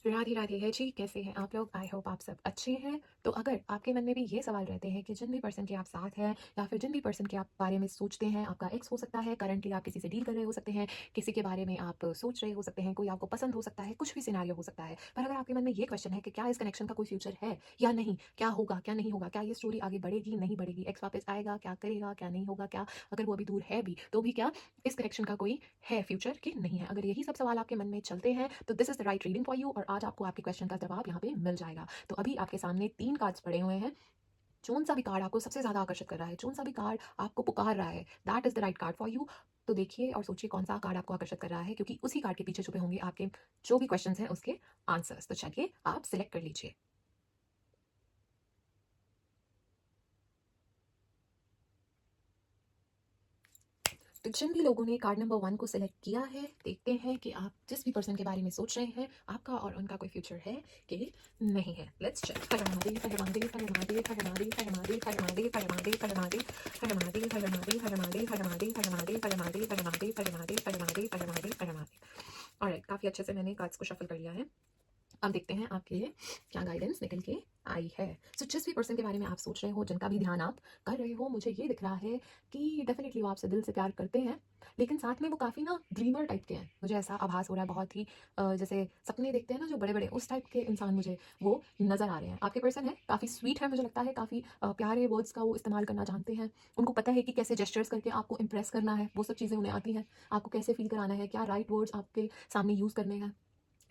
राधे राधे है जी, कैसे हैं आप लोग? आई होप आप सब अच्छे हैं। तो अगर आपके मन में भी ये सवाल रहते हैं कि जिन भी पर्सन के आप साथ हैं या फिर जिन भी पर्सन के आप बारे में सोचते हैं, आपका एक्स हो सकता है, करंटली आप किसी से डील कर रहे हो सकते हैं, किसी के बारे में आप सोच रहे हो सकते हैं, कोई आपको पसंद हो सकता है, कुछ भी सिनारियो हो सकता है। पर अगर आपके मन में ये क्वेश्चन है कि क्या इस कनेक्शन का कोई फ्यूचर है या नहीं, क्या होगा क्या नहीं होगा, क्या ये स्टोरी आगे बढ़ेगी नहीं बढ़ेगी, एक्स वापस आएगा, क्या करेगा क्या नहीं होगा, क्या अगर वो अभी दूर है भी तो भी क्या इस कनेक्शन का कोई है फ्यूचर कि नहीं है, अगर यही सब सवाल आपके मन में चलते हैं तो this is the right reading for you और आज आपको आपके क्वेश्चन का जवाब यहाँ पे मिल जाएगा। तो अभी आपके सामने 3 कार्ड्स पड़े हुए हैं। कौन सा भी कार्ड आपको सबसे ज़्यादा आकर्षित कर रहा है, कौन सा भी कार्ड आपको पुकार रहा है, that is the right card for you. तो देखिए और सोचिए कौन सा कार्ड आपको आकर्षित कर रहा है, क्योंकि उसी कार्ड के पीछे छुपे होंगे आपके जो भी क्वेश्चंस हैं उसके आंसर्स। तो चलिए आप सिलेक्ट कर लीजिए। तो जिन भी लोगों ने कार्ड नंबर 1 को सिलेक्ट किया है, देखते हैं कि आप जिस भी पर्सन के बारे में सोच रहे हैं, आपका और उनका कोई फ्यूचर है कि नहीं है। Let's check. Har Mahadev Har Mahadev Har Mahadev Har Mahadev Har Mahadev Har Mahadev Har Mahadev Har Mahadev Har Mahadev Har Mahadev Har Mahadev Har Mahadev Har Mahadev Har Mahadev Har Mahadev Har Mahadev Har Mahadev Har Mahadev Har Mahadev. Alright, काफी अच्छे से मैंने कार्ड्स को शफल कर लिया है। अब देखते हैं आपके लिए क्या गाइडेंस निकल के आई है। सो जिस भी पर्सन के बारे में आप सोच रहे हो, जिनका भी ध्यान आप कर रहे हो, मुझे ये दिख रहा है कि डेफिनेटली वो आपसे दिल से प्यार करते हैं, लेकिन साथ में वो काफ़ी ना ड्रीमर टाइप के हैं। मुझे ऐसा आभास हो रहा है, बहुत ही जैसे सपने देखते हैं ना जो बड़े बड़े, उस टाइप के इंसान मुझे वो नज़र आ रहे हैं। आपके पर्सन है काफ़ी स्वीट है, मुझे लगता है काफ़ी प्यारे वर्ड्स का वो इस्तेमाल करना जानते हैं। उनको पता है कि कैसे जेस्चर्स करके आपको इंप्रेस करना है, वो सब चीज़ें उन्हें आती हैं। आपको कैसे फील कराना है, क्या राइट वर्ड्स आपके सामने यूज़ करने हैं,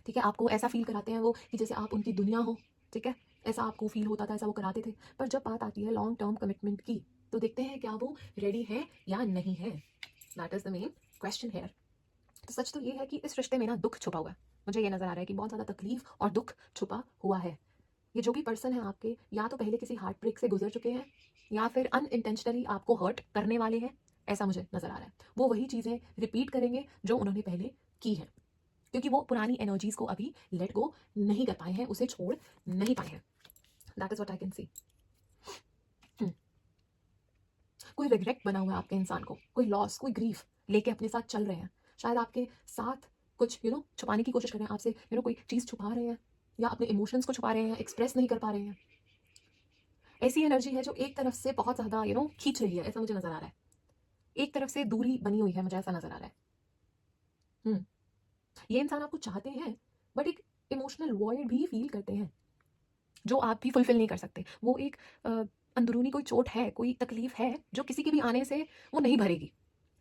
ठीक है। आपको ऐसा फ़ील कराते हैं वो कि जैसे आप उनकी दुनिया हो, ठीक है। ऐसा आपको फ़ील होता था, ऐसा वो कराते थे। पर जब बात आती है लॉन्ग टर्म कमिटमेंट की, तो देखते हैं क्या वो रेडी है या नहीं है। That is the main question here. तो सच तो ये है कि इस रिश्ते में ना दुःख छुपा हुआ है। मुझे ये नज़र आ रहा है कि बहुत ज़्यादा तकलीफ़ और दुःख छुपा हुआ है। ये जो भी पर्सन है आपके, या तो पहले किसी हार्ट ब्रेक से गुज़र चुके हैं या फिर अनइंटेंशनली आपको हर्ट करने वाले हैं, ऐसा मुझे नज़र आ रहा है। वो वही चीज़ें रिपीट करेंगे जो उन्होंने पहले की हैं, क्योंकि वो पुरानी एनर्जीज को अभी लेट गो नहीं कर पाए हैं, उसे छोड़ नहीं पाए हैं। That is what I can सी। कोई रिग्रेट बना हुआ है आपके इंसान को, कोई लॉस, कोई ग्रीफ लेके अपने साथ चल रहे हैं। शायद आपके साथ कुछ छुपाने की कोशिश कर रहे हैं आपसे, कोई चीज़ छुपा रहे हैं या अपने इमोशंस को छुपा रहे हैं, एक्सप्रेस नहीं कर पा रहे हैं। ऐसी एनर्जी है जो एक तरफ से बहुत ज़्यादा खींच रही है, ऐसा मुझे नज़र आ रहा है। एक तरफ से दूरी बनी हुई है, मुझे ऐसा नज़र आ रहा है। ये इंसान आपको चाहते हैं, बट एक इमोशनल वॉइड भी फील करते हैं जो आप भी फुलफिल नहीं कर सकते। वो एक अंदरूनी कोई चोट है, कोई तकलीफ है जो किसी के भी आने से वो नहीं भरेगी।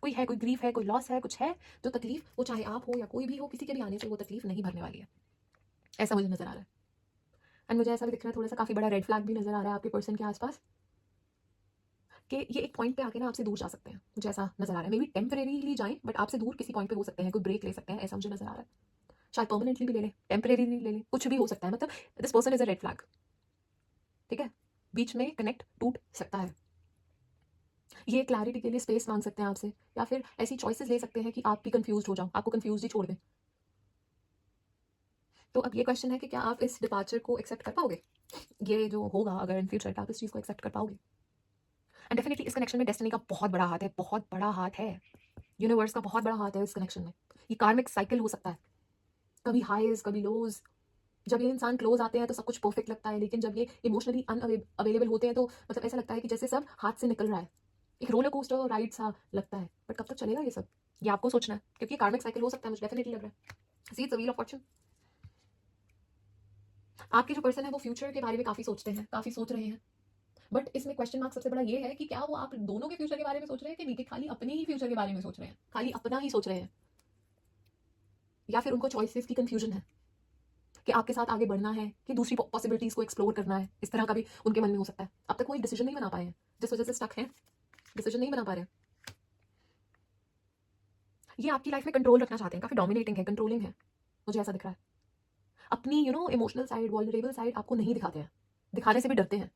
कोई है, कोई ग्रीफ है, कोई लॉस है, कुछ है जो तकलीफ, वो चाहे आप हो या कोई भी हो, किसी के भी आने से वो तकलीफ नहीं भरने वाली है। ऐसा मुझे नजर आ रहा है। एंड मुझे ऐसा भी दिख रहा है, थोड़ा सा काफी बड़ा रेड फ्लैग भी नजर आ रहा है आपके पर्सन के आसपास, कि ये एक पॉइंट पे आके ना आपसे दूर जा सकते हैं। मुझे ऐसा नजर आ रहा है, मे बी टेम्परेरीली जाएं बट आपसे दूर किसी पॉइंट पे हो सकते हैं, कोई ब्रेक ले सकते हैं, ऐसा मुझे नजर आ रहा है। शायद परमानेंटली भी ले लें, टेम्परेरीली ले लें, कुछ भी हो सकता है। मतलब this person is a red flag, ठीक है। बीच में कनेक्ट टूट सकता है। ये क्लैरिटी के लिए स्पेस मांग सकते हैं आपसे, या फिर ऐसी चॉइसेस ले सकते हैं कि आप भी कंफ्यूज हो जाओ, आपको कंफ्यूज ही छोड़ दें। तो अब ये क्वेश्चन है कि क्या आप इस डिपार्चर को एक्सेप्ट कर पाओगे, ये जो होगा अगर इन फ्यूचर, आप इस चीज़ को एक्सेप्ट कर पाओगे। एंड डेफिनेटली इस कनेक्शन में डेस्टिनी का बहुत बड़ा हाथ है, बहुत बड़ा हाथ है। यूनिवर्स का बहुत बड़ा हाथ है इस कनेक्शन में। ये कार्मिक साइकिल हो सकता है, कभी हाईज कभी लोज। जब ये इंसान क्लोज आते हैं तो सब कुछ परफेक्ट लगता है, लेकिन जब ये इमोशनली अनअवेलेबल होते हैं तो मतलब ऐसा लगता है कि जैसे सब हाथ से निकल रहा है। एक रोलर कोस्टर राइड सा लगता है, बट कब तक चलेगा ये सब, ये आपको सोचना है, क्योंकि कार्मिक साइकिल हो सकता है, मुझे डेफिनेटली लग रहा है। See it's a wheel of Fortune. आपके जो पर्सन है वो फ्यूचर के बारे में काफी सोचते हैं, काफी सोच रहे हैं, बट इसमें क्वेश्चन मार्क सबसे बड़ा ये है कि क्या वो आप दोनों के फ्यूचर के बारे में सोच रहे हैं कि नहीं, कि खाली अपने ही फ्यूचर के बारे में सोच रहे हैं, खाली अपना ही सोच रहे हैं, या फिर उनको चॉइसेस की कंफ्यूजन है कि आपके साथ आगे बढ़ना है कि दूसरी पॉसिबिलिटीज को एक्सप्लोर करना है। इस तरह का भी उनके मन में हो सकता है। अब तक कोई डिसीजन नहीं बना पाए हैं, जिस वजह से स्टक है, डिसीजन नहीं बना पा रहे हैं। ये आपकी लाइफ में कंट्रोल रखना चाहते हैं, काफी डोमिनेटिंग है, कंट्रोलिंग है, मुझे ऐसा दिख रहा है। अपनी इमोशनल साइड, वल्नरेबल साइड आपको नहीं दिखाते हैं, दिखाने से भी डरते हैं।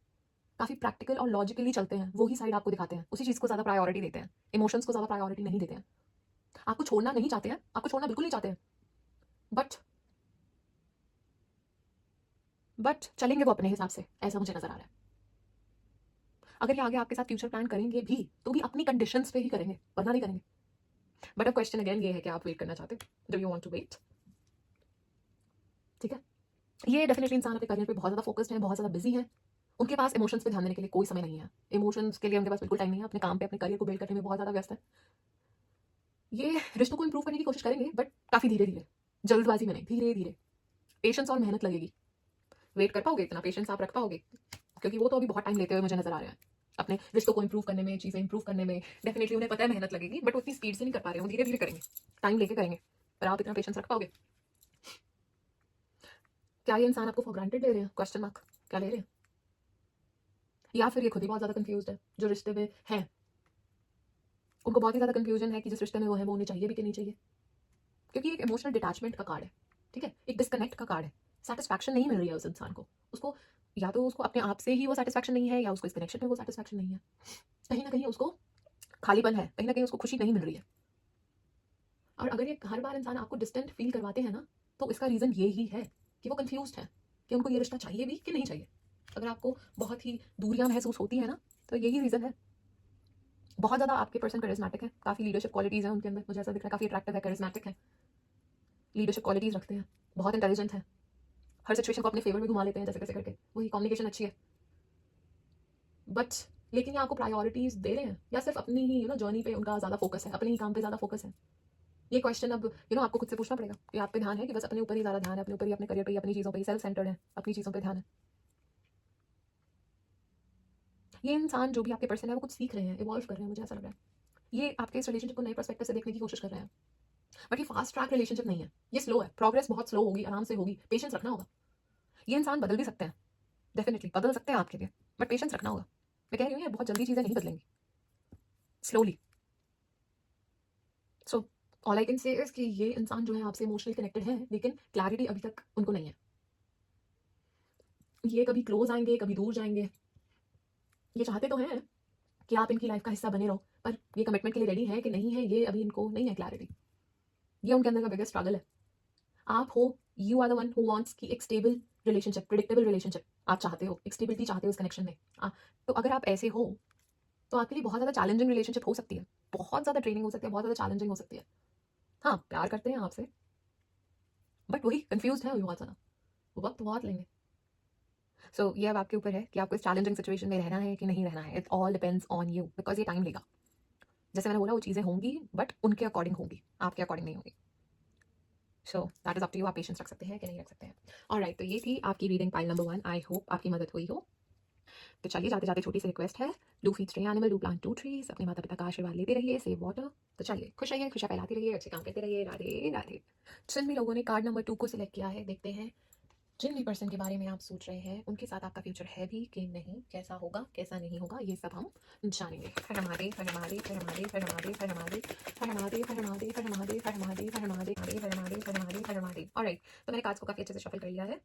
काफी प्रैक्टिकल और लॉजिकली चलते हैं, वही साइड आपको दिखाते हैं, उसी चीज को ज्यादा प्रायोरिटी देते हैं, इमोशंस को ज्यादा प्रायोरिटी नहीं देते हैं। आपको छोड़ना नहीं चाहते हैं, आपको छोड़ना बिल्कुल नहीं चाहते हैं, बट चलेंगे वो अपने हिसाब से, ऐसा मुझे नजर आ रहा है। अगर ये आगे आपके साथ फ्यूचर प्लान करेंगे भी तो भी अपनी कंडीशंस पे ही करेंगे, वरना नहीं करेंगे। बट अब क्वेश्चन अगेन ये है कि आप वेट करना चाहते हैं, do you want to wait, ठीक है। ये डेफिनेटली इंसान अपने करियर पे बहुत ज़्यादा फोकस्ड है, बहुत ज़्यादा बिजी है। उनके पास इमोशंस पे ध्यान देने के लिए कोई समय नहीं है। इमोशंस के लिए उनके पास बिल्कुल टाइम नहीं है। अपने काम पे, अपने करियर को बिल्ड करने में बहुत ज़्यादा व्यस्त है। ये रिश्तों को इंप्रूव करने की कोशिश करेंगे, बट काफ़ी धीरे-धीरे, जल्दबाजी में नहीं, धीरे-धीरे। पेशेंस और मेहनत लगेगी। वेट कर पाओगे? इतना पेशेंस आप रख पाओगे? क्योंकि वो तो अभी बहुत टाइम लेते हुए मुझे नज़र आ रहे हैं। अपने रिश्तों को इंप्रूव करने में, चीज़ें इंप्रूव करने में डेफिनेटली उन्हें पता है मेहनत लगेगी, बट वो इतनी स्पीड से नहीं कर पा रहे हैं। वो धीरे-धीरे करेंगे, टाइम लेके करेंगे। पर आप इतना पेशेंस रख पाओगे? क्या ये इंसान आपको फॉर ग्रांटेड ले रहे हैं? Question mark. क्या ले रहे हैं? या फिर ये खुद ही बहुत ज़्यादा कंफ्यूज्ड है, जो रिश्ते में हैं। उनको बहुत ही ज़्यादा कंफ्यूजन है कि जिस रिश्ते में वो है, वो उन्हें चाहिए भी कि नहीं चाहिए। क्योंकि एक इमोशनल डिटैचमेंट का कार्ड है, ठीक है? एक डिस्कनेक्ट का कार्ड है। सैटिस्फैक्शन नहीं मिल रही है उस इंसान को। उसको या तो उसको अपने आप से ही वो सैटिस्फैक्शन नहीं है, या उसको इस कनेक्शन में वो सैटिस्फैक्शन नहीं है। कहीं न कहीं उसको खालीपन है, कहीं न कहीं उसको खुशी नहीं मिल रही है। और अगर ये हर बार इंसान आपको डिस्टेंट फ़ील करवाते हैं ना, तो इसका रीज़न ये ही है कि वो कन्फ्यूज़्ड हैं कि उनको ये रिश्ता चाहिए भी कि नहीं चाहिए। अगर आपको बहुत ही दूरियाँ महसूस होती हैं ना, तो यही रीज़न है। बहुत ज़्यादा आपके पर्सन करिस्मैटिक है, काफ़ी लीडरशिप क्वालिटीज़ हैं उनके अंदर, मुझे ऐसा दिख रहा है, काफ़ी अट्रैक्टिव है, करिस्मैटिक है, लीडरशिप क्वालिटीज़ रखते हैं, बहुत इंटेलिजेंट है, हर सिचुएशन को अपने फेवर में घुमा लेते हैं जैसे कैसे करके, वही कम्युनिकेशन अच्छी है। बट लेकिन ये आपको प्रायोरिटीज़ दे रहे हैं या सिर्फ अपनी ही जर्नी पे उनका ज़्यादा फोकस है, अपने ही काम पे ज़्यादा फोकस है? ये क्वेश्चन अब आपको खुद से पूछना पड़ेगा कि आप पे ध्यान है कि बस अपने ऊपर ही ज़्यादा ध्यान है, अपने ऊपर ही, अपने करियर पे ही, अपनी चीज़ों पे ही सेल्फ सेंटर्ड है, अपनी चीज़ों पे ध्यान है। ये इंसान जो भी आपके पर्सन है वो कुछ सीख रहे हैं, इवॉल्व कर रहे हैं, मुझे ऐसा लग रहा है। ये आपके इस रिलेशनशिप को नए पर्सपेक्टिव से देखने की कोशिश कर रहे हैं। बट ये फास्ट ट्रैक रिलेशनशिप नहीं है, ये स्लो है, प्रोग्रेस बहुत स्लो होगी, आराम से होगी, पेशेंस रखना होगा। ये इंसान बदल भी सकते हैं, डेफिनेटली बदल सकते हैं आपके लिए, बट पेशेंस रखना होगा। मैं कह रही हूँ ये बहुत जल्दी चीज़ें नहीं बदलेंगी, slowly. So all I can say is कि ये इंसान जो है आपसे इमोशनली कनेक्टेड है, लेकिन क्लैरिटी अभी तक उनको नहीं है। ये कभी क्लोज आएंगे, कभी दूर जाएंगे। ये चाहते तो हैं कि आप इनकी लाइफ का हिस्सा बने रहो, पर ये कमिटमेंट के लिए रेडी है कि नहीं है, ये अभी इनको नहीं है क्लैरिटी। ये उनके अंदर का बिगेस्ट स्ट्रगल है। आप हो, you are the one who wants की एक स्टेबल रिलेशनशिप, प्रिडिक्टेबल रिलेशनशिप आप चाहते हो, एक स्टेबिलिटी चाहते हो इस कनेक्शन में। तो अगर आप ऐसे हो, तो आपके लिए बहुत ज़्यादा चैलेंजिंग रिलेशनशिप हो सकती है, बहुत ज़्यादा ट्रेनिंग हो सकती है, बहुत ज़्यादा चैलेंजिंग हो सकती है। हाँ, प्यार करते हैं आपसे, बट वही कंफ्यूज है, वही बहुत ज़्यादा, वक्त बहुत लेंगे। सो ये अब आपके ऊपर है कि आपको इस चैलेंजिंग सिचुएशन में रहना है कि नहीं रहना है। It all depends on you, because ये टाइम लेगा। जैसे मैंने बोला, वो चीज़ें होंगी, बट उनके अकॉर्डिंग होंगी, आपके अकॉर्डिंग नहीं होंगी। So that is up to you, आप पेशेंस रख सकते हैं कि नहीं रख सकते हैं। ऑलराइट, तो ये थी आपकी रीडिंग पाइल नंबर 1। आई होप आपकी मदद हुई हो। तो चलिए, जाते जाते छोटी सी रिक्वेस्ट है, do feed 3 animal, do plant 2 trees. अपने माता पिता का आशीर्वाद लेते रहिए, सेव वाटर। तो चलिए, खुश रहिए, खुशियाँ फैलाते रहिए, अच्छे काम करते रहिए। राधे राधे। जिन भी लोगों ने कार्ड नंबर 2 को सिलेक्ट किया है, देखते हैं जिन भी पर्सन के बारे में आप सोच रहे हैं, उनके साथ आपका फ्यूचर है भी कि नहीं, कैसा होगा, कैसा नहीं होगा, ये सब हम जानेंगे। हर हमारे, हर हमारे, हर हमारे, हर हमारे, हर हमारे, हर हमारे, हर हमारे, हर हमारे, हर हमारे, हर हमारे, हर हमारे, हर हमारे, हर हमारे। ऑलराइट, तो मैंने कार्ड्स को काफी अच्छे से शफल कर लिया है।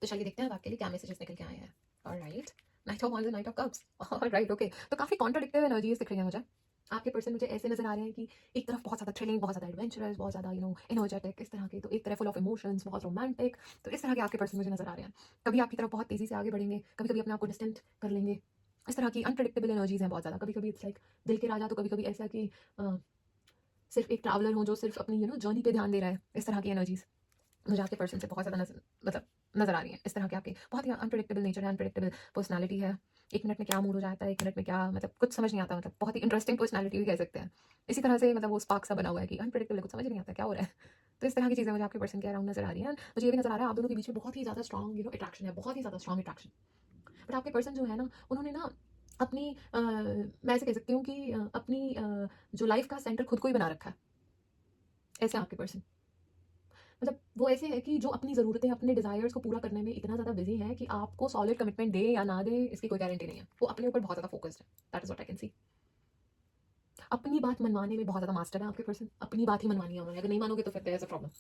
तो चलिए देखते हैं अब आपके लिए क्या मैसेजेस निकल के आए हैं। Alright, night of wands, night of cups. Alright, okay. तो काफी कॉन्ट्राडिक्टिव एनर्जीज दिख रही है मुझे। आपके पर्सन मुझे ऐसे नजर आ रहे हैं कि एक तरफ बहुत ज़्यादा थ्रिलिंग, बहुत ज़्यादा एडवेंचरस, बहुत ज़्यादा एनर्जेटिक इस तरह के, तो एक तरफ फुल ऑफ इमोशंस, बहुत रोमांटिक। तो इस तरह के आपके पर्सन मुझे नजर आ रहे हैं। कभी आपकी तरफ बहुत तेज़ी से आगे बढ़ेंगे, कभी कभी अपने आप को डिस्टेंट कर लेंगे। इस तरह की अनप्रडिक्टेबल एनर्जीज हैं बहुत ज़्यादा। कभी कभी इट्स लाइक दिल के राजा, तो कभी कभी ऐसा कि सिर्फ एक ट्रैवलर हो जो सिर्फ अपनी जर्नी पे ध्यान दे रहा है। इस तरह की एनर्जीज मुझे आपके पर्सन से बहुत ज़्यादा नज़र आ रही है। इस तरह के आपके बहुत ही अनप्रेडिक्टेबल नेचर है, अनप्रेडिक्टेबल पर्सनालिटी है। एक मिनट में क्या मूड हो जाता है, एक मिनट में क्या, कुछ समझ नहीं आता। बहुत ही इंटरेस्टिंग पर्सनालिटी भी कह सकते हैं। इसी तरह से वो स्पार्क सा बना हुआ है कि अनप्रेडिक्टेबल, कुछ समझ नहीं आता क्या हो रहा है। तो इस तरह की चीज़ें मुझे आपके पर्सन के अराउंड नजर आ रही हैं। मुझे ये भी नजर आ रहा है आप दोनों के बीच में बहुत ही ज़्यादा स्ट्रॉन्ग अट्रैक्शन है, बहुत ही ज़्यादा स्ट्रॉन्ग अट्रैक्शन। बट आपके पर्सन जो है ना, उन्होंने ना अपनी मैं ऐसे कह सकती हूँ कि अपनी जो लाइफ का सेंटर खुद को ही बना रखा है। ऐसे आपके पर्सन वो ऐसे है कि जो अपनी ज़रूरतें, अपने डिज़ायर्स को पूरा करने में इतना ज़्यादा बिजी है कि आपको सॉलिड कमिटमेंट दे या ना दे, इसकी कोई गारंटी नहीं है। वो अपने ऊपर बहुत ज़्यादा फोकस्ड है। That is what I can सी। अपनी बात मनवाने में बहुत ज़्यादा मास्टर है आपके पर्सन। अपनी बात ही मनवानी है उन्होंने, अगर नहीं मानोगे तो फिर देयर इज अ प्रॉब्लम।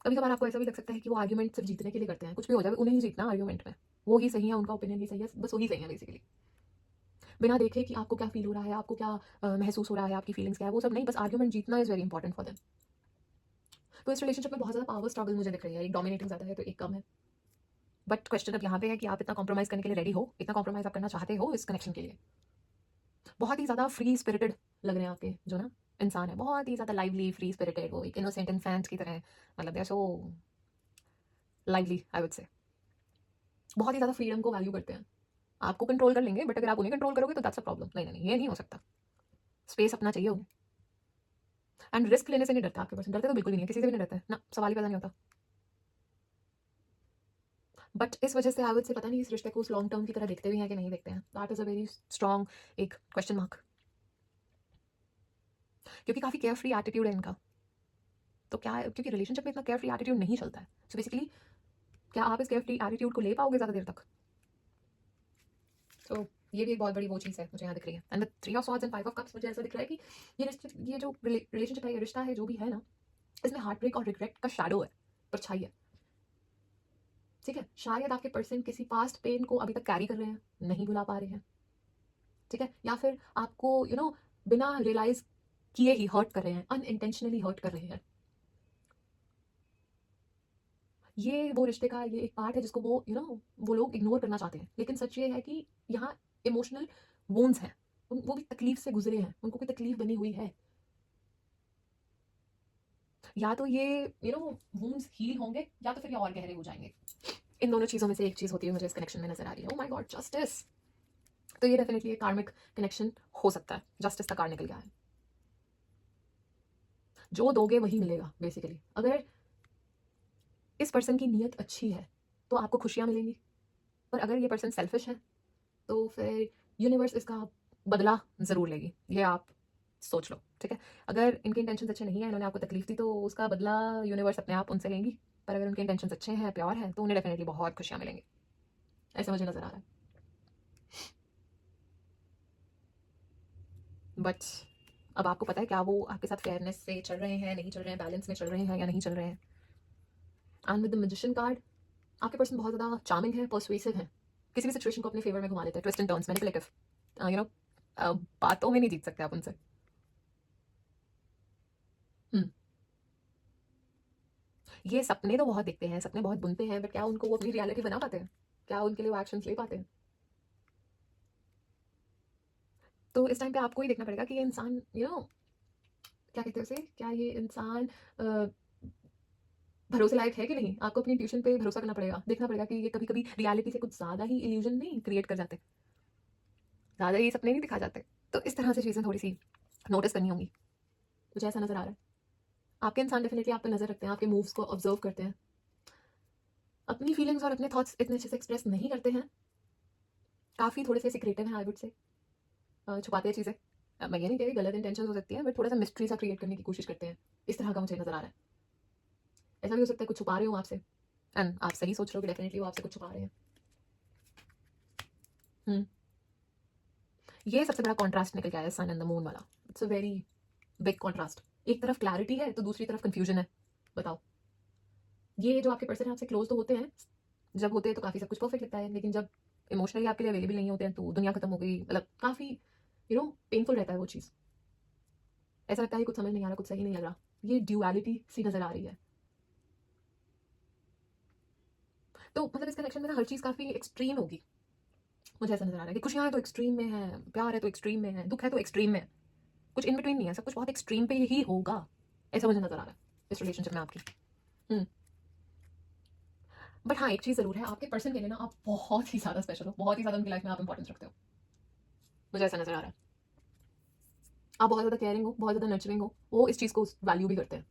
कभी कभार आपको ऐसा भी लग सकता है कि वो आर्ग्यूमेंट सिर्फ जीतने के लिए करते हैं, कुछ भी हो जाए उन्हें ही जीतना आर्ग्यूमेंट में। वो ही सही है, उनका ओपिनियन ही सही है, बस वही सही है बेसिकली। बिना देखे कि आपको क्या फील हो रहा है, आपको क्या महसूस हो रहा है, आपकी फीलिंग्स क्या है, वो सब नहीं, बस आर्ग्यूमेंट जीतना is very important for them. तो इस रिलेशनशिप में बहुत ज़्यादा पावर स्ट्रगल मुझे दिख रही है। एक डोमिनेटिंग ज़्यादा है तो एक कम है। बट क्वेश्चन अब यहाँ पे है कि आप इतना कॉम्प्रोमाइज़ करने के लिए रेडी हो, इतना कॉम्प्रोमाइज़ आप करना चाहते हो इस कनेक्शन के लिए। बहुत ही ज़्यादा फ्री स्पिरिटेड लग रहे हैं आपके जो ना इंसान है, बहुत ही ज़्यादा लाइवली, फ्री स्पिरिटेड, वो एक इनोसेंट इन्फेंट की तरह है। They are so lively I would say, बहुत ही ज़्यादा फ्रीडम को वैल्यू करते हैं। आपको कंट्रोल कर लेंगे, बट अगर आप उन्हें कंट्रोल करोगे तो दैट्स अ प्रॉब्लम। नहीं नहीं, ये नहीं हो सकता। स्पेस अपना चाहिए उन्हें। एंड रिस्क लेने से नहीं डरता आपके पर्सन, डरते तो बिल्कुल भी नहीं है, किसी से भी नहीं डरते हैं ना, सवाल ही पैदा नहीं होता। बट इस वजह से आई वुड से पता नहीं इस रिश्ते को उस लॉन्ग टर्म की तरह देखते भी हैं कि नहीं देखते हैं। That is a very strong एक क्वेश्चन मार्क, क्योंकि काफ़ी केयर फ्री एटीट्यूड है इनका। तो क्या है, क्योंकि रिलेशनशिप में इतना केयर फ्री एटीट्यूड नहीं चलता है, सो बेसिकली क्या आप इस केयर फ्री एटीट्यूड को ले पाओगे ज़्यादा देर तक? तो ये भी एक बहुत बड़ी वो चीज़ है मुझे यहाँ दिख रही है। And the 3 of swords and 5 of cups, मुझे ऐसा दिख रहा है कि ये जो रिलेशनशिप है, ये रिश्ता है जो भी है ना, इसमें हार्ट ब्रेक और रिग्रेट का शैडो है, परछाई है। ठीक है, शायद आपके पर्सन किसी पास्ट पेन को अभी तक कैरी कर रहे हैं, नहीं भुला पा रहे हैं। ठीक है, या फिर आपको बिना रियलाइज किए ही हर्ट कर रहे हैं, अनइंटेंशनली हर्ट कर रहे हैं। ये वो रिश्ते का ये एक पार्ट है जिसको वो लोग इग्नोर करना चाहते हैं, लेकिन सच ये है कि यहाँ इमोशनल वोन्स हैं, वो भी तकलीफ से गुजरे हैं, उनको कोई तकलीफ बनी हुई है। या तो ये वोन्स हील होंगे, या तो फिर ये और गहरे हो जाएंगे। इन दोनों चीज़ों में से एक चीज़ होती है मुझे इस कनेक्शन में नजर आ रही है। ओह माय गॉड, जस्टिस। तो ये डेफिनेटली एक कार्मिक कनेक्शन हो सकता है। जस्टिस का कार्ड निकल गया है। जो दोगे वही मिलेगा बेसिकली। अगर इस पर्सन की नीयत अच्छी है तो आपको खुशियाँ मिलेंगी, पर अगर ये पर्सन सेल्फिश है तो फिर यूनिवर्स इसका बदला ज़रूर लेगी, ये आप सोच लो। ठीक है, अगर इनके इंटेंशन अच्छे नहीं है, इन्होंने आपको तकलीफ दी, तो उसका बदला यूनिवर्स अपने आप उनसे लेंगी। पर अगर उनके इंटेंशन अच्छे हैं, प्योर है, तो उन्हें डेफिनेटली बहुत खुशियाँ मिलेंगी, ऐसा मुझे नज़र आ रहा है। बट अब आपको पता है क्या वो आपके साथ फेयरनेस से चल रहे हैं, नहीं चल रहे हैं, बैलेंस में चल रहे हैं या नहीं चल रहे हैं। And with the magician card, आपके पर्सन बहुत ज़्यादा चार्मिंग है, पर्सुएसिव है, किसी भी सिचुएशन को अपने फेवर में घुमा लेते हैं, ट्विस्ट एंड टर्न्स, मैनिपुलेटिव। बातों में नहीं जीत सकते आप उनसे। हम्म, ये सपने तो बहुत देखते हैं, सपने बहुत बुनते हैं, बट क्या उनको वो अपनी रियलिटी बना पाते हैं? क्या उनके लिए वो एक्शंस ले पाते हैं? तो इस टाइम पे आपको ही देखना पड़ेगा कि ये इंसान क्या कहते हैं उसे, क्या ये इंसान अ, भरोसे लायक है कि नहीं। आपको अपनी ट्यूशन पे भरोसा करना पड़ेगा, देखना पड़ेगा कि ये कभी कभी रियलिटी से कुछ ज़्यादा ही इल्यूजन नहीं क्रिएट कर जाते, ज़्यादा ही सपने नहीं दिखा जाते। तो इस तरह से चीज़ें थोड़ी सी नोटिस करनी होंगी, मुझे ऐसा नज़र आ रहा है। आपके इंसान डेफिनेटली आप पे नज़र रखते हैं, आपके मूव्स को ऑब्जर्व करते हैं, अपनी फीलिंग्स और अपने थॉट्स इतने अच्छे से एक्सप्रेस नहीं करते हैं, काफ़ी थोड़े से सिक्रेटिव हैं आई वुड से, छुपाते हैं चीज़ें। मैं ये नहीं कह रही गलत इंटेंशन हो सकती है, बट थोड़ा सा मिस्ट्री सा क्रिएट करने की कोशिश करते हैं, इस तरह का मुझे नज़र आ रहा है। ऐसा भी हो सकता है कुछ छुपा रहे हो आपसे, एंड आप सही सोच रहे हो कि डेफिनेटली वो आपसे कुछ छुपा रहे हैं। हम्म, ये सबसे बड़ा कॉन्ट्रास्ट निकल के आया सन एंड द मून वाला। It's a very big contrast. एक तरफ क्लैरिटी है तो दूसरी तरफ कंफ्यूजन है। बताओ, ये जो आपके पर्सन है आपसे क्लोज तो होते हैं, जब होते हैं तो काफ़ी सब कुछ परफेक्ट लगता है, लेकिन जब इमोशनली आपके लिए अवेलेबल नहीं होते हैं तो दुनिया खत्म हो गई, मतलब काफ़ी पेनफुल रहता है वो चीज़। ऐसा लगता है कुछ समझ नहीं आ रहा, कुछ सही नहीं लग रहा, ये ड्यूअलिटी सी नज़र आ रही है। तो मतलब इस कनेक्शन में ना हर चीज़ काफ़ी एक्सट्रीम होगी, मुझे ऐसा नज़र आ रहा है कि खुशियाँ हैं तो एक्सट्रीम में है, प्यार है तो एक्सट्रीम में है, दुख है तो एक्सट्रीम में है, कुछ इन बिटवीन नहीं है, सब कुछ बहुत एक्सट्रीम पे ही होगा, ऐसा मुझे नज़र आ रहा है इस रिलेशनशिप में आपकी। हम्म, बट हाँ एक चीज़ ज़रूर है, आपके पर्सन के लिए ना आप बहुत ही ज़्यादा स्पेशल हो, बहुत ही ज़्यादा उनकी लाइफ में आप इंपॉर्टेंस रखते हो, मुझे ऐसा नज़र आ रहा है। आप बहुत ज़्यादा केयरिंग हो, बहुत ज़्यादा नर्चरिंग हो, वो इस चीज़ को वैल्यू भी करते हैं।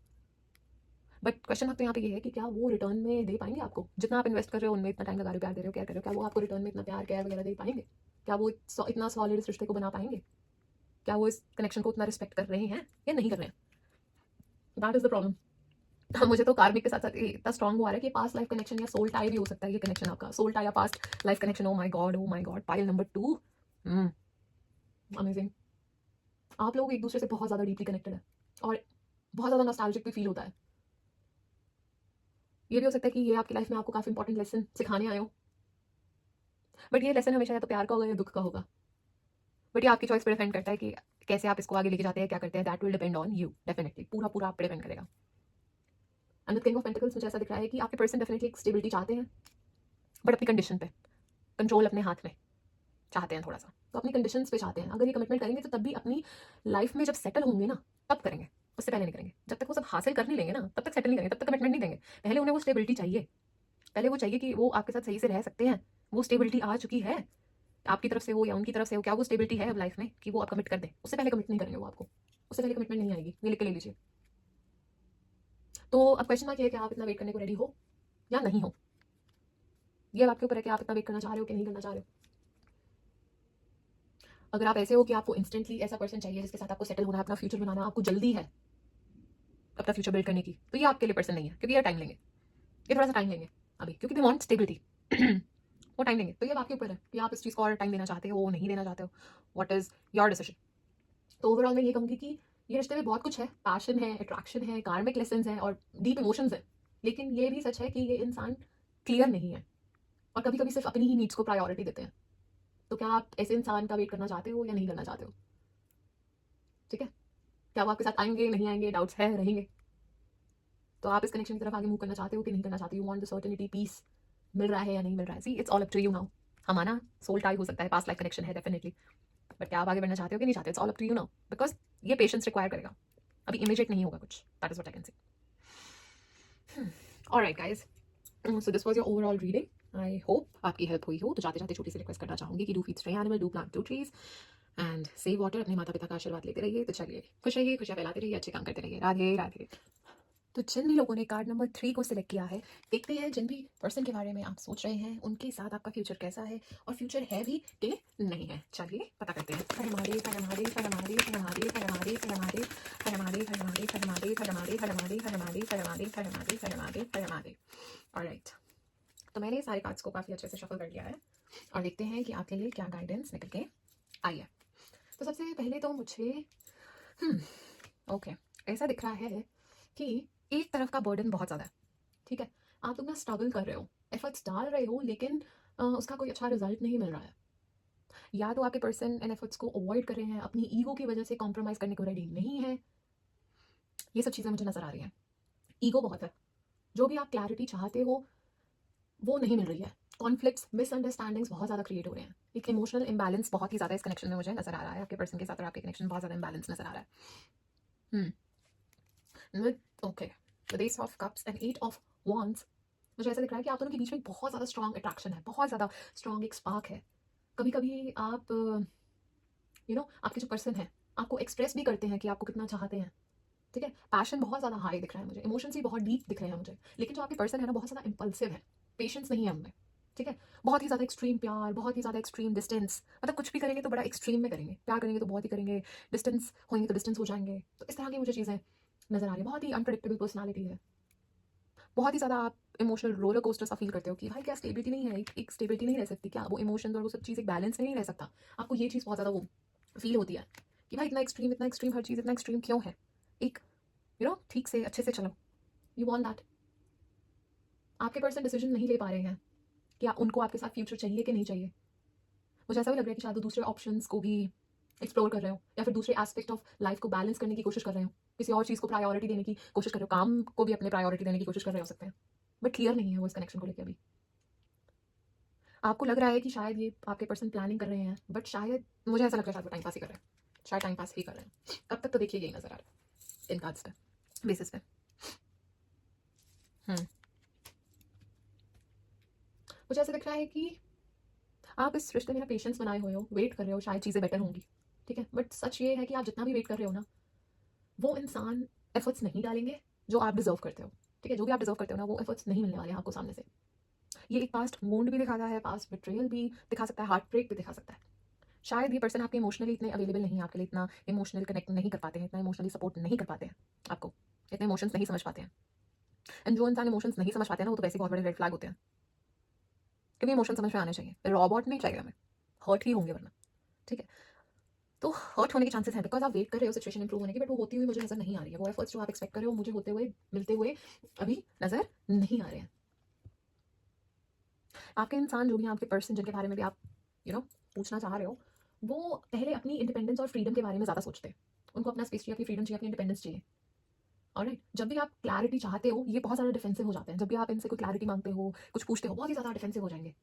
बट क्वेश्चन तो यहाँ पे ये है कि क्या वो रिटर्न में दे पाएंगे आपको, जितना आप इन्वेस्ट कर रहे हो उनमें, इतना टाइम लगा रहे हो, प्यार दे रहे हो, केयर कर रहे हो, क्या वो आपको रिटर्न में इतना प्यार केयर वगैरह दे पाएंगे? क्या वो इतना सॉलिड इस रिश्ते को बना पाएंगे? क्या वो इस कनेक्शन को उतना रिस्पेक्ट कर रहे हैं या नहीं कर रहे हैं? That is the problem. हाँ, मुझे तो कार्मिक के साथ साथ इतना स्ट्रॉन्ग हुआ है कि पास्ट लाइफ कनेक्शन या सोल टाई भी हो सकता है। ये कनेक्शन आपका सोल टाई या past life connection. Oh my God, pile number 2। Amazing. आप लोग एक दूसरे से बहुत ज़्यादा डीपली कनेक्टेड है और बहुत ज़्यादा नॉस्टैल्जिक भी फील होता है। ये भी हो सकता है कि ये आपकी लाइफ में आपको काफ़ी इंपॉर्टेंट लेसन सिखाने आए हो, बट ये लेसन हमेशा या तो प्यार का होगा या दुख का होगा। बट ये आपकी चॉइस पर डिपेंड करता है कि कैसे आप इसको आगे लेके जाते हैं, क्या करते हैं। That will depend on you definitely, पूरा पूरा आप पे डिपेंड करेगा। And the king of pentacles, मुझे ऐसा दिख रहा है कि आपके पर्सन डेफिनेटली एक स्टेबिलिटी चाहते हैं, बट अपनी कंडीशन पे, कंट्रोल अपने हाथ में चाहते हैं थोड़ा सा, तो अपनी कंडीशंस पे चाहते हैं। अगर ये कमिटमेंट करेंगे तो तब भी अपनी लाइफ में जब सेटल होंगे ना तब करेंगे, उससे पहले नहीं करेंगे। जब तक वो सब हासिल कर नहीं लेंगे ना तब तक सेटल नहीं करेंगे, तब तक कमिटमेंट नहीं देंगे। पहले उन्हें वो स्टेबिलिटी चाहिए, पहले वो चाहिए कि वो आपके साथ सही से रह सकते हैं, वो स्टेबिलिटी आ चुकी है आपकी तरफ से हो या उनकी तरफ से हो, क्या वो स्टेबिलिटी है अब लाइफ में कि वो आप कमिट कर दें। उससे पहले कमिट नहीं करेंगे वो आपको, उससे पहले कमिटमेंट नहीं आएगी, ये लिख के ले लीजिए। तो अब क्वेश्चन मार्क ये है कि आप इतना वेट करने को रेडी हो या नहीं हो, ये अब आपके ऊपर है कि आप इतना वेट करना चाह रहे हो कि नहीं करना चाह रहे हो। अगर आप ऐसे हो कि आपको इंस्टेंटली ऐसा पर्सन चाहिए जिसके साथ आपको सेटल होना है, अपना फ्यूचर बनाना, आपको जल्दी है अपना फ्यूचर बिल्ड करने की, तो ये आपके लिए पर्सन नहीं है, क्योंकि ये टाइम लेंगे, ये थोड़ा सा टाइम लेंगे अभी, क्योंकि दे वांट स्टेबिलिटी। वो टाइम लेंगे, तो ये अब आपके ऊपर है कि आप इस चीज़ को और टाइम देना चाहते हो नहीं देना चाहते हो, व्हाट इज़ योर डिसीजन। तो ओवरऑल मैं ये कहूँगी कि ये रिश्ते में बहुत कुछ है, पैशन है, अट्रैक्शन है, कार्मिक लेसन्स हैं और डीप इमोशंस हैं, लेकिन ये भी सच है कि ये इंसान क्लियर नहीं है और कभी कभी सिर्फ अपनी ही नीड्स को प्रायोरिटी देते हैं। तो क्या आप ऐसे इंसान का वेट करना चाहते हो या नहीं करना चाहते हो? ठीक है, क्या वो आपके साथ आएंगे नहीं आएंगे, डाउट्स है रहेंगे। तो आप इस कनेक्शन की तरफ आगे मूव करना चाहते हो कि नहीं करना चाहते, you want the certainty, peace मिल रहा है या नहीं मिल रहा है। See it's all up to you now. हमारा सोल टाई हो सकता है, पास्ट लाइफ कनेक्शन है डेफिनेटली, बट क्या आप आगे बढ़ना चाहते हो कि नहीं चाहते, it's all up to you now, because ये पेशेंस रिक्वायर करेगा, अभी इमीडिएट नहीं होगा कुछ, that is what I can say. Alright guys, so this was your overall reading, I hope आपकी हेल्प हुई हो। तो जाते जाते छोटी सी रिक्वेस्ट करना चाहूंगी कि do feed stray animal, do plant 2 trees and save water, अपने माता पिता का आशीर्वाद लेते रहिए। तो चलिए, खुश रहिए, खुशियां फैलाते रहिए, अच्छे काम करते रहिए। राधे राधे। तो जिन भी लोगों ने कार्ड नंबर 3 को सिलेक्ट किया है, देखते हैं जिन भी पर्सन के बारे में आप सोच रहे हैं उनके साथ आपका फ्यूचर कैसा है, और फ्यूचर है भी कि नहीं है। चलिए पता करते हैं। हर महादेव, हर महादेव, हर महादेव, हर महादेव, हर महादेव, हर महादेव, हर महादेव, हर महादेव, हर महादेव, हर महादेव, हर महादेव, हर महादेव, हर महादेव, हर महादेव, हर महादेव, हर महादेव। ऑलराइट, तो मैंने सारे कार्ड्स को काफ़ी अच्छे से शफल कर लिया है और देखते हैं कि आपके लिए क्या गाइडेंस निकल के आई है। तो सबसे पहले तो मुझे ओके ऐसा दिख रहा है कि एक तरफ का बर्डन बहुत ज़्यादा है। ठीक है, आप लोग ना स्ट्रगल कर रहे हो, एफर्ट्स डाल रहे हो, लेकिन उसका कोई अच्छा रिजल्ट नहीं मिल रहा है। या तो आपके पर्सन इन एफर्ट्स को अवॉइड कर रहे हैं, अपनी ईगो की वजह से कॉम्प्रोमाइज़ करने को रेडी नहीं है, ये सब चीज़ें मुझे नज़र आ रही हैं। ईगो बहुत है, जो भी आप क्लैरिटी चाहते हो वो नहीं मिल रही है, कॉन्फ्लिक्ट्स, मिसअंडरस्टैंडिंग्स बहुत ज़्यादा क्रिएट हो रहे हैं, एक इमोशनल इम्बैलेंस बहुत ही ज़्यादा इस कनेक्शन में मुझे नज़र आ रहा है। आपके पर्सन के साथ और आपके कनेक्शन बहुत ज़्यादा इम्बैलेंस नज़र आ रहा है। Okay, the S of cups and 8 of wands, मुझे ऐसा दिख रहा है कि आप दोनों के बीच में बहुत ज़्यादा स्ट्रॉन्ग अट्रैक्शन है, बहुत ज़्यादा स्ट्रॉन्ग एक स्पार्क है। कभी कभी आप आपके जो पर्सन है आपको एक्सप्रेस भी करते हैं कि आपको कितना चाहते हैं। ठीक है, पैशन बहुत ज़्यादा हाई दिख रहा है मुझे, इमोशंस भी बहुत डीप दिख रहे हैं मुझे, लेकिन जो आपके पर्सन है ना बहुत ज़्यादा इम्पल्सिव है, पेशेंस नहीं है उनमें। ठीक है, बहुत ही ज़्यादा एक्सट्रीम प्यार, बहुत ही ज़्यादा एक्सट्रीम डिस्टेंस, मतलब कुछ भी करेंगे तो बड़ा एक्सट्रीम में करेंगे, प्यार करेंगे तो बहुत ही करेंगे, डिस्टेंस होंगे तो डिस्टेंस हो जाएंगे। तो इस तरह की मुझे चीज़ें नज़र आ रही है, बहुत ही अनप्रडिक्टेबल पर्सनालिटी है, बहुत ही ज़्यादा आप इमोशनल रोलर कोस्टर सा फील करते हो कि भाई क्या स्टेबिलिटी नहीं है, एक स्टेबिलिटी नहीं रह सकती क्या, वो इमोशंस और वो सब चीज़ एक बैलेंस में नहीं रह सकता। आपको ये चीज़ बहुत ज़्यादा वो फील होती है कि भाई इतना एक्सट्रीम हर चीज़ इतना एक्सट्रीम क्यों है, एक ठीक से अच्छे से चलो, यू वॉन्ट दैट। आपके पर्सन डिसीजन नहीं ले पा रहे हैं कि उनको आपके साथ फ्यूचर चाहिए कि नहीं चाहिए। मुझे ऐसा भी लग रहा है कि शायद वो दूसरे ऑप्शंस को भी एक्सप्लोर कर रहे हो, या फिर दूसरे एस्पेक्ट ऑफ लाइफ को बैलेंस करने की कोशिश कर रहे हो, किसी और चीज़ को प्रायोरिटी देने की कोशिश कर रहे हो, काम को भी अपने प्रायोरिटी देने की कोशिश कर रहे हो सकते हैं, बट क्लियर नहीं है वो इस कनेक्शन को लेकर अभी। आपको लग रहा है कि शायद ये आपके पर्सन प्लानिंग कर रहे हैं, बट शायद मुझे ऐसा लग रहा है शायद वो टाइम पास ही कर रहे हैं, शायद टाइम पास ही कर रहे हैं। अब तक तो देखिए यही नज़र आ रहा है इन कार्ड्स पे बेसिस पे। मुझे ऐसा दिख रहा है कि आप इस रिश्ते में ना पेशेंस बनाए हुए हो, वेट कर रहे हो, शायद चीज़ें बेटर होंगी। ठीक है, बट सच ये है कि आप जितना भी वेट कर रहे हो ना, वो इंसान एफर्ट्स नहीं डालेंगे जो आप डिजर्व करते हो। ठीक है, जो भी आप डिजर्व करते हो ना वो एफर्ट्स नहीं मिलने वाले हैं आपको सामने से। ये एक पास्ट वुंड भी दिखाता है, पास्ट बिट्रेयल भी दिखा सकता है, हार्ट ब्रेक भी दिखा सकता है। शायद ये पर्सन आपके इमोशनली इतने अवेलेबल नहीं है, आपके लिए इतना इमोशनल कनेक्ट नहीं कर पाते हैं, इतना इमोशनली सपोर्ट नहीं कर पाते हैं आपको, इतने इमोशंस नहीं समझ पाते हैं। एंड जो इंसान इमोशंस नहीं समझ पाते हैं ना वो तो वैसे बहुत बड़े रेड फ्लैग होते हैं, क्योंकि इमोशन समझ में आने चाहिए, रॉबोट नहीं चाहिए हमें, हर्ट ही होंगे वरना। ठीक है, तो हर्ट होने के चांसेस हैं बिकॉज आप वेट कर रहे हो सिचुएशन इंप्रूव होने की, बट वो होती हुई मुझे नजर नहीं आ रही है। वो एफर्ट्स जो आप एक्सपेक्ट कर रहे हो मुझे होते हुए मिलते हुए अभी नजर नहीं आ रहे हैं। आपके इंसान जो भी हैं, आपके पर्सन जिनके बारे में भी आप पूछना चाह रहे हो, वो पहले अपनी इंडिपेंडेंस और फ्रीडम के बारे में ज़्यादा सोचते हैं। उनको अपना स्पेस चाहिए, अपनी फ्रीडम चाहिए, अपनी इंडिपेंडेंस चाहिए। ऑलराइट, जब भी आप क्लैरिटी चाहते हो ये बहुत ज़्यादा डिफेंसिव हो जाते हैं। जब भी आप इनसे कोई क्लैरिटी मांगते हो, कुछ पूछते हो, बहुत ही ज़्यादा डिफेंसिव हो जाएंगे।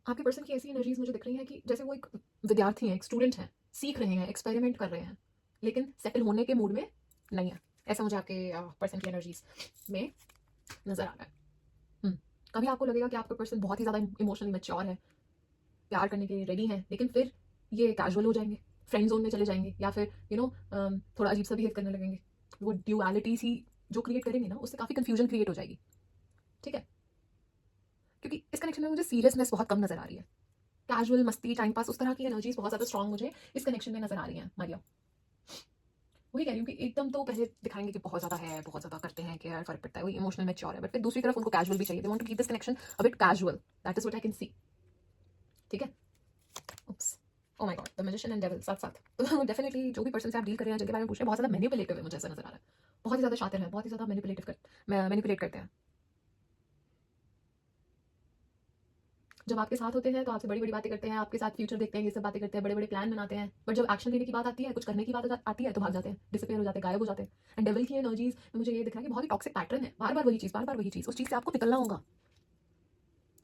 आपके पर्सन की ऐसी एनर्जीज मुझे दिख रही हैं कि जैसे वो एक विद्यार्थी हैं, एक स्टूडेंट हैं, सीख रहे हैं, एक्सपेरिमेंट कर रहे हैं, लेकिन सेटल होने के मूड में नहीं है। ऐसा मुझे आपके पर्सन की एनर्जीज में नज़र आ रहा है। कभी आपको लगेगा कि आपका पर्सन बहुत ही ज़्यादा इमोशनली मैच्योर है, प्यार करने के लिए रेडी हैं, लेकिन फिर ये कैजुअल हो जाएँगे, फ्रेंड ज़ोन में चले जाएँगे या फिर थोड़ा अजीब-सा बिहेव करने लगेंगे। वो ड्यूअलिटी सी जो क्रिएट करेंगे ना, उससे काफ़ी कन्फ्यूजन क्रिएट हो जाएगी, ठीक है? क्योंकि इस कनेक्शन में मुझे सीरियसनेस बहुत कम नज़र आ रही है। कैजुअल, मस्ती, टाइम पास उस तरह की एनर्जीज़ बहुत ज़्यादा स्ट्रॉन्ग मुझे इस कनेक्शन में नज़र आ रही हैं, मारिया। वही कह रही हूँ कि एकदम तो पहले दिखाएँगे कि बहुत ज़्यादा है, बहुत ज़्यादा करते हैं, केयर, फ़र्क पड़ता है, वही इमोशनल मैच्योर है, बट फिर दूसरी तरफ उनको कैजुअल भी चाहिए। They want to keep this connection a bit casual, that is what I can see, ठीक है? Oops, oh my god, the magician and devil साथ-साथ। तो डेफिनिटली जो भी पर्सन से आप डील कर रहे हैं, जिनके बारे में पूछ रहे हैं, बहुत ज़्यादा मैनिपुलेटिव है, मुझे ऐसा नज़र आ रहा है। बहुत ही ज़्यादा शातिर हैं, बहुत ही ज़्यादा मैनिपुलेट करते हैं। जब आपके साथ होते हैं तो आपसे बड़ी-बड़ी बातें करते हैं, आपके साथ फ्यूचर देखते हैं, ये सब बातें करते हैं, बड़े-बड़े प्लान बनाते हैं। बट जब एक्शन लेने की बात आती है, कुछ करने की बात आती है, तो भाग जाते हैं, डिसअपीयर हो जाते हैं, गायब हो जाते हैं। एंड डेविल की एनर्जीज़ में मुझे ये दिख रहा है कि बहुत ही टॉक्सिक पैटर्न है। बार-बार वही चीज़, बार-बार वही चीज़। उस चीज़ से आपको निकलना होगा।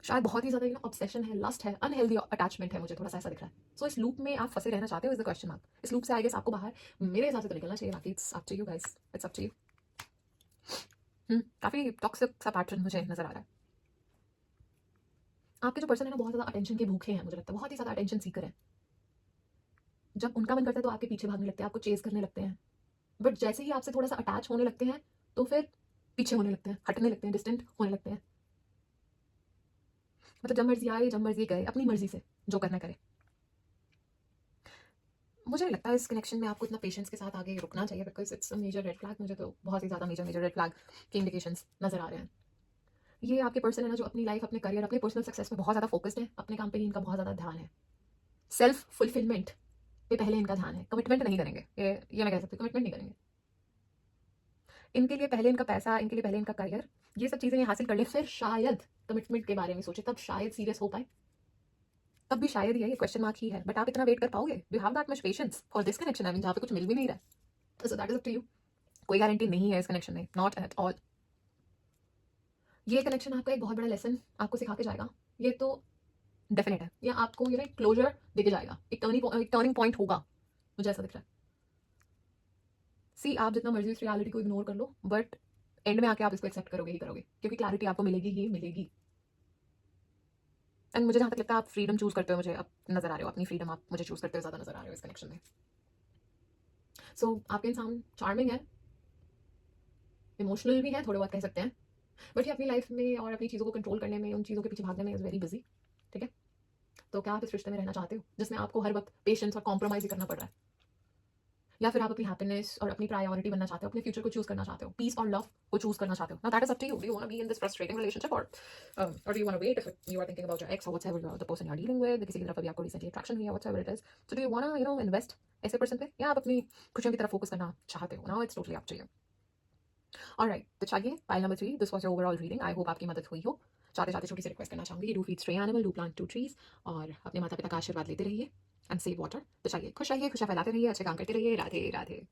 शायद बहुत ही ज़्यादा ऑब्सेशन है, लस्ट है, अनहेल्दी अटैचमेंट है, मुझे थोड़ा-सा ऐसा दिख रहा है। सो इस लूप में आप फँसे रहना चाहते हो इज़ द क्वेश्चन मार्क। इस लूप से आई गेस आपको बाहर मेरे हिसाब से तो निकलना चाहिए, बाकी it's up to you guys, it's up to you. काफ़ी टॉक्सिक सा पैटर्न मुझे नज़र आ रहा है। आपके जो पर्सन है ना, बहुत ज़्यादा अटेंशन के भूखे हैं, मुझे लगता है, बहुत ही ज़्यादा अटेंशन सीकर हैं। जब उनका मन करता है तो आपके पीछे भागने लगते हैं, आपको चेज़ करने लगते हैं। बट जैसे ही आपसे थोड़ा-सा अटैच होने लगते हैं, तो फिर पीछे होने लगते हैं, हटने लगते हैं, डिस्टेंट होने लगते हैं। मतलब जब मर्ज़ी आए, जब मर्ज़ी गए, अपनी मर्ज़ी से जो करना करे। मुझे नहीं लगता इस कनेक्शन में आपको इतना पेशेंस के साथ आगे रुकना चाहिए, because it's a major red flag. मुझे तो बहुत ही ज़्यादा मेजर रेड फ्लैग के इंडिकेशंस नज़र आ रहे हैं। ये आपके पर्सन है ना, जो अपनी लाइफ़, अपने करियर, अपने पर्सनल सक्सेस में बहुत ज़्यादा फ़ोकस्ड है, अपने काम पे ही इनका बहुत ज़्यादा ध्यान है। सेल्फ फुलफिलमेंट पे पहले इनका ध्यान है, कमिटमेंट नहीं करेंगे। ये मैं कह सकती हूँ, कमिटमेंट नहीं करेंगे। इनके लिए पहले इनका पैसा, इनके लिए पहले इनका करियर, ये सब चीज़ें ये हासिल कर ले, फिर शायद कमिटमेंट के बारे में सोचे, तब शायद सीरियस हो पाए। तब भी शायद ही है, ये क्वेश्चन मार्क ही है। बट आप इतना वेट कर पाओगे? Do you have that much patience for this connection? I mean, जहाँ पे कुछ मिल भी नहीं रहा है। So that is up to you. कोई गारंटी नहीं है इस कनेक्शन में, नॉट एट ऑल। ये कनेक्शन आपका एक बहुत बड़ा लेसन आपको सिखा के जाएगा, ये तो डेफिनेट है। या आपको ये ना क्लोजर देके जाएगा, एक टर्निंग पॉइंट होगा, मुझे ऐसा दिख रहा है। सी, आप जितना मर्जी इस रियलिटी को इग्नोर कर लो, बट एंड में आके आप इसको एक्सेप्ट करोगे ही करोगे, क्योंकि क्लैरिटी आपको मिलेगी ही मिलेगी। एंड मुझे जहाँ तक लगता है आप फ्रीडम चूज करते हो, मुझे अब नजर आ रहे हो, अपनी फ्रीडम आप मुझे चूज करते हो ज़्यादा नजर आ रहे हो इस कनेक्शन में। सो आपके इंसान चार्मिंग है, इमोशनल भी है, थोड़े बहुत कह सकते हैं, बट ये अपनी लाइफ में और अपनी चीज़ों को कंट्रोल करने में, उन चीज़ों के पीछे भागने में इज़ वेरी बिजी, ठीक है? तो क्या आप इस रिश्ते में रहना चाहते हो जिसमें आपको हर वक्त पेशेंस और कॉम्प्रोमाइज़ ही करना पड़ रहा है? या फिर आप अपनी हैप्पीनेस और अपनी प्रायोरिटी बनना चाहते हो, अपने फ्यूचर को चूज़ करना चाहते हो, पीस और लव को चूज़ करना चाहते हो? Now that is up to you. Do you want to be in this frustrating relationship, और do you want to wait if you are thinking about your ex और whatever the person you are dealing with, किसी की तरफ अभी आपको recently attraction हुई है, whatever it is. So do you want to invest ऐसे पर्सन पे, या आप अपनी खुशियों की तरफ फोकस करना चाहते हो? Now it's totally up to you. Alright, तो चलिए, pile number 3, this was your overall reading. I hope आपकी मदद हुई हो। चाहते-चाहते छोटी सी रिक्वेस्ट करना चाहूँगी, do feed stray animal, do plant 2 trees, और अपने माता-पिता का आशीर्वाद लेते रहिए एंड सेव वाटर। तो चलिए, खुश रहिए, खुशियाँ फैलाते रहिए, अच्छे काम करते रहिए। राधे राधे।